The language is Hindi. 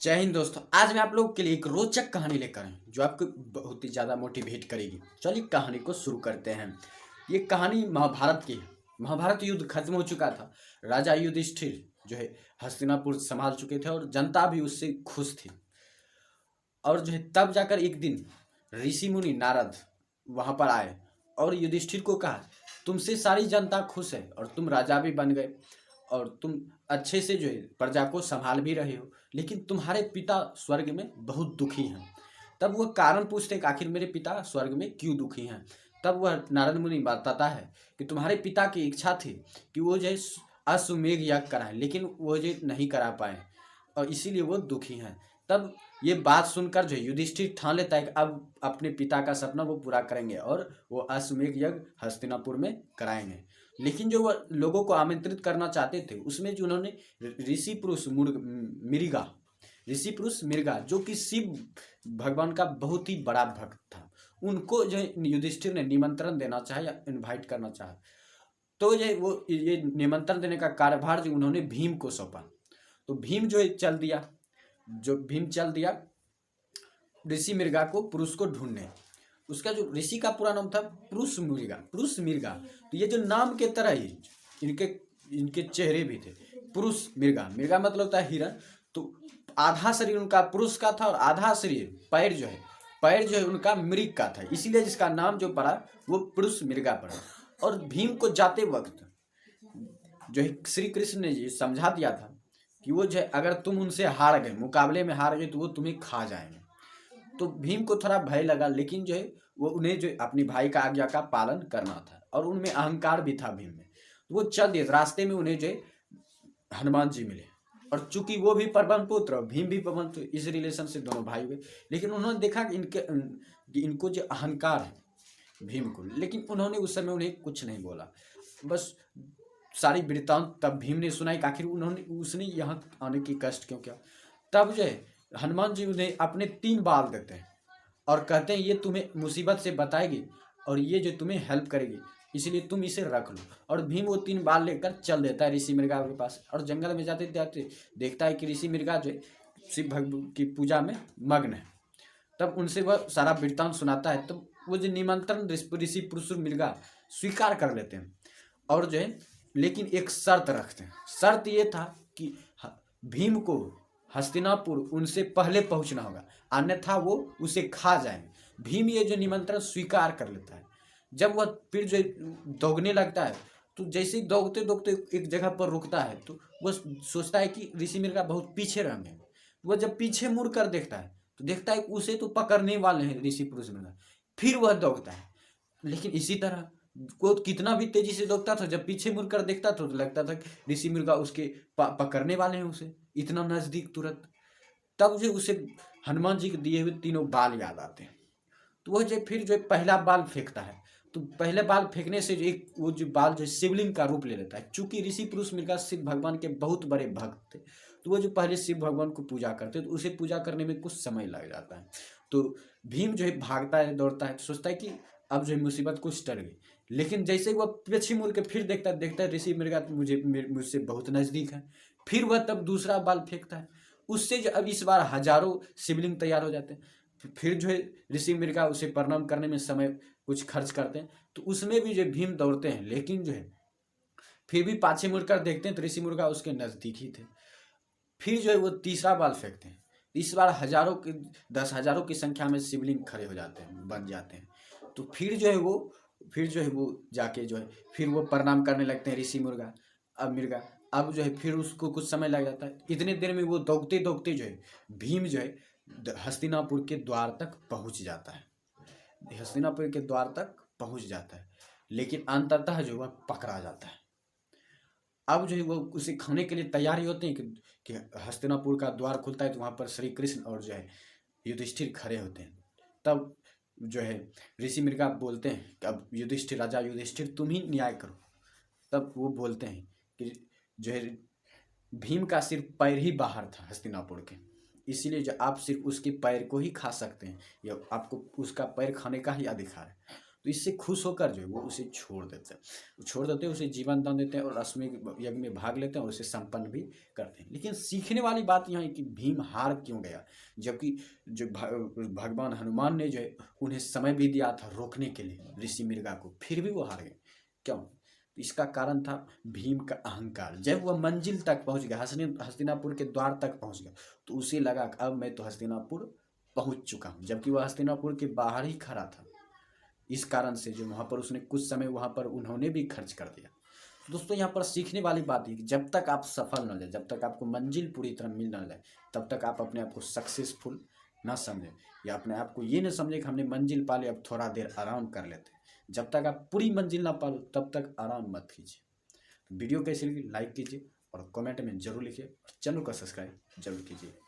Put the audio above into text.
जय हिंद दोस्तों। आज मैं आप लोगों के लिए एक रोचक कहानी लेकर आया हूं जो आपको बहुत ही ज़्यादा मोटिवेट करेगी। चलिए कहानी को शुरू करते हैं। ये कहानी महाभारत की है। महाभारत युद्ध खत्म हो चुका था। राजा युधिष्ठिर जो है हस्तिनापुर संभाल चुके थे और जनता भी उससे खुश थी। और जो है तब जाकर एक दिन ऋषि मुनि नारद वहां पर आए और युधिष्ठिर को कहा, तुमसे सारी जनता खुश है और तुम राजा भी बन गए और तुम अच्छे से जो है प्रजा को संभाल भी रहे हो, लेकिन तुम्हारे पिता स्वर्ग में बहुत दुखी हैं। तब वह कारण पूछते कि आखिर मेरे पिता स्वर्ग में क्यों दुखी हैं। तब वह नारद मुनि बताता है कि तुम्हारे पिता की इच्छा थी कि वो जो है अश्वमेध यज्ञ कराएं, लेकिन वो जो नहीं करा पाए और इसीलिए वो दुखी हैं। तब ये बात सुनकर जो युधिष्ठिर ठान लेता है कि अब अपने पिता का सपना वो पूरा करेंगे और वो अश्वमेध यज्ञ हस्तिनापुर में कराएंगे। लेकिन जो वह लोगों को आमंत्रित करना चाहते थे उसमें जो उन्होंने ऋषि पुरुष मिर्गा ऋषि पुरुष मिर्गा जो कि शिव भगवान का बहुत ही बड़ा भक्त था, उनको जो युधिष्ठिर ने निमंत्रण देना चाहा या इनवाइट करना चाहा। तो ये निमंत्रण देने का कार्यभार जो उन्होंने भीम को सौंपा। तो भीम जो है चल दिया ऋषि मिर्गा को पुरुष को ढूंढने। उसका जो ऋषि का पूरा नाम था पुरुष मिर्गा। तो ये जो नाम के तरह ही इनके चेहरे भी थे। पुरुष मिर्गा मतलब होता है हिरण। तो आधा शरीर उनका पुरुष का था और आधा शरीर पैर जो है उनका मृग का था, इसीलिए जिसका नाम जो पड़ा वो पुरुष मिर्गा पड़ा। और भीम को जाते वक्त जो है श्री कृष्ण ने ये समझा दिया था कि वो जो है अगर तुम उनसे हार गए, मुकाबले में हार गए, तो वो तुम्हें खा जाएंगे। तो भीम को थोड़ा भय लगा, लेकिन जो है वो उन्हें जो अपने भाई का आज्ञा का पालन करना था और उनमें अहंकार भी था भीम में। तो वो चल दिए। रास्ते में उन्हें जो हनुमान जी मिले और चूंकि वो भी पवन पुत्र और भीम भी पवन पुत्र, इस रिलेशन से दोनों भाई हुए। लेकिन उन्होंने देखा कि इनको जो अहंकार है भीम को, लेकिन उन्होंने उस समय उन्हें कुछ नहीं बोला। बस सारी वृत्तांत तब भीम ने सुनाई कि आखिर उसने यहाँ आने की कष्ट क्यों किया। तब जो है हनुमान जी उन्हें अपने 3 बाल देते हैं और कहते हैं ये तुम्हें मुसीबत से बताएगी और ये जो तुम्हें हेल्प करेगी, इसलिए तुम इसे रख लो। और भीम वो 3 बाल लेकर चल देता है ऋषि मृगा के पास और जंगल में जाते जाते देखता है कि ऋषि मृगा जो है शिव भगवान की पूजा में मग्न है। तब उनसे वह सारा वृत्तांत सुनाता है। तब वो जो निमंत्रण ऋषि पुरुष मृगा स्वीकार कर लेते हैं और जो है लेकिन एक शर्त रखते हैं। शर्त ये था कि भीम को हस्तिनापुर उनसे पहले पहुंचना होगा, अन्यथा वो उसे खा जाएंगे। भीम ये जो निमंत्रण स्वीकार कर लेता है। जब वह फिर जो दौड़ने लगता है तो जैसे ही दौड़ते दौड़ते एक जगह पर रुकता है तो वह सोचता है कि ऋषि मृगा बहुत पीछे रह गए। वह जब पीछे मुड़ कर देखता है तो देखता है उसे तो पकड़ने वाले हैं ऋषि पुरुष मृगा। फिर वह दौड़ता है, लेकिन इसी तरह वो कितना भी तेजी से दौड़ता था, जब पीछे मुड़कर देखता था तो लगता था कि ऋषि मृगा उसके पकड़ने वाले हैं उसे, इतना नजदीक तुरंत। तब जो उसे हनुमान जी के दिए हुए 3 बाल याद आते हैं। तो वह जो फिर जो पहला बाल फेंकता है तो पहले बाल फेंकने से वो जो बाल जो शिवलिंग का रूप ले लेता है। चूंकि ऋषि पुरुष मृगा शिव भगवान के बहुत बड़े भक्त थे, तो वो जो पहले शिव भगवान को पूजा करते तो उसे पूजा करने में कुछ समय लग जाता है। तो भीम जो है भागता है, दौड़ता है, सोचता है कि अब जो है मुसीबत कुछ टल गई। लेकिन जैसे ही वह पीछे मुड़ के फिर देखता है ऋषि मृगा मुझसे बहुत नजदीक है। फिर वह तब दूसरा बाल फेंकता है, उससे जो अब इस बार हजारों शिवलिंग तैयार हो जाते हैं। फिर जो है ऋषि मृगा उसे प्रणाम करने में समय कुछ खर्च करते हैं, तो उसमें भी जो भीम दौड़ते हैं, लेकिन जो है फिर भी पाछे मुड़कर देखते हैं तो ऋषि मृगा उसके नजदीक ही थे। फिर जो है वो तीसरा बाल फेंकते हैं। इस बार हजारों की 10,000 की संख्या में शिवलिंग खड़े हो जाते हैं, बन जाते हैं। तो फिर जो है वो जाके जो है फिर वो प्रणाम करने लगते हैं ऋषि मृगा। अब जो है फिर उसको कुछ समय लग जाता है। इतने देर में वो दौड़ते दौड़ते जो है भीम जो है हस्तिनापुर के द्वार तक पहुंच जाता है। हस्तिनापुर के द्वार तक पहुंच जाता है, लेकिन अंततः जो वह पकड़ा जाता है। अब जो है वो उसे खाने के लिए तैयार ही होते हैं कि हस्तिनापुर का द्वार खुलता है तो वहाँ पर श्री कृष्ण और जो है युधिष्ठिर खड़े होते हैं। तब जो है ऋषि मृगा बोलते हैं कि अब राजा युधिष्ठिर तुम ही न्याय करो। तब वो बोलते हैं कि जो है भीम का सिर्फ पैर ही बाहर था हस्तिनापुर के, इसीलिए जो आप सिर्फ उसके पैर को ही खा सकते हैं, या आपको उसका पैर खाने का ही अधिकार है। तो इससे खुश होकर जो है वो उसे छोड़ देते हैं, उसे जीवन दान देते हैं और अश्वमेध यज्ञ में भाग लेते हैं और उसे संपन्न भी करते हैं। लेकिन सीखने वाली बात यहाँ है कि भीम हार क्यों गया, जबकि जो भगवान हनुमान ने जो है उन्हें समय भी दिया था रोकने के लिए ऋषि मृगा को, फिर भी वो हार गए। क्यों? तो इसका कारण था भीम का अहंकार। जब वह मंजिल तक पहुंच गया, हस्तिनापुर के द्वार तक पहुंच गया, तो उसे लगा कि अब मैं तो हस्तिनापुर पहुंच चुका हूं, जबकि वह हस्तिनापुर के बाहर ही खड़ा था। इस कारण से जो वहां पर उसने कुछ समय वहां पर उन्होंने भी खर्च कर दिया। तो दोस्तों यहाँ पर सीखने वाली बात है कि जब तक आप सफल न जाए, जब तक आपको मंजिल पूरी तरह मिल न जाए, तब तक आप अपने आप को सक्सेसफुल ना समझें, या अपने आप को ये न समझें कि हमने मंजिल पा ली अब थोड़ा देर आराम कर लेते हैं। जब तक आप पूरी मंजिल ना पा लो तब तक आराम मत कीजिए। तो वीडियो कैसी लगी लाइक कीजिए और कमेंट में जरूर लिखिए और चैनल को सब्सक्राइब जरूर कीजिए।